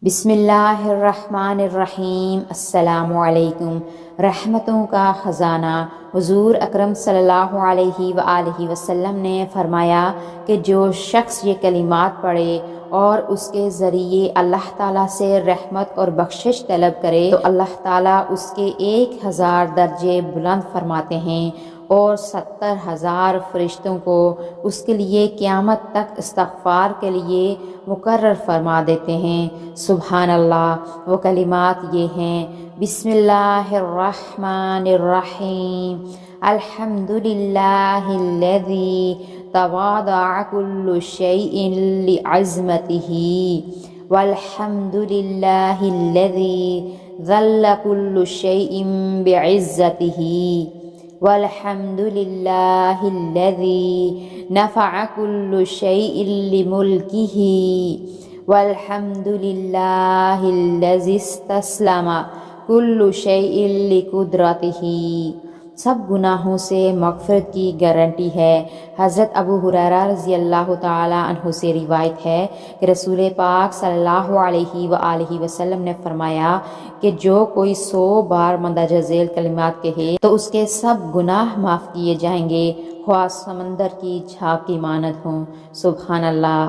بسم اللہ الرحمن الرحیم۔ السلام علیکم۔ رحمتوں کا خزانہ حضور اکرم صلی اللہ علیہ وآلہ وسلم نے فرمایا کہ جو شخص یہ کلمات پڑھے اور اس کے ذریعے اللہ تعالیٰ سے رحمت اور بخشش طلب کرے تو اللہ تعالیٰ اس کے 1000 درجے بلند فرماتے ہیں اور 70,000 فرشتوں کو اس کے لیے قیامت تک استغفار کے لیے مقرر فرما دیتے ہیں۔ سبحان اللہ۔ وہ کلمات یہ ہیں: بسم اللہ الرحمن الرحیم، الحمد للہ الذی تواضع کل شیء لعظمتہ، والحمد للہ الذی ذل کل شیء بعزتہ، والحمد للہ الذی نفع کل شیء لملکہ، والحمد للہ الذی استسلم کل شیء لقدرتہ۔ سب گناہوں سے مغفرت کی گارنٹی ہے۔ حضرت ابو ہریرہ رضی اللہ تعالیٰ عنہ سے روایت ہے کہ رسول پاک صلی اللہ علیہ وآلہ وسلم نے فرمایا کہ جو کوئی 100 بار مندرجہ ذیل کلمات کہے تو اس کے سب گناہ معاف کیے جائیں گے، خواہ سمندر کی جھاگ کی مانند ہوں۔ سبحان اللہ۔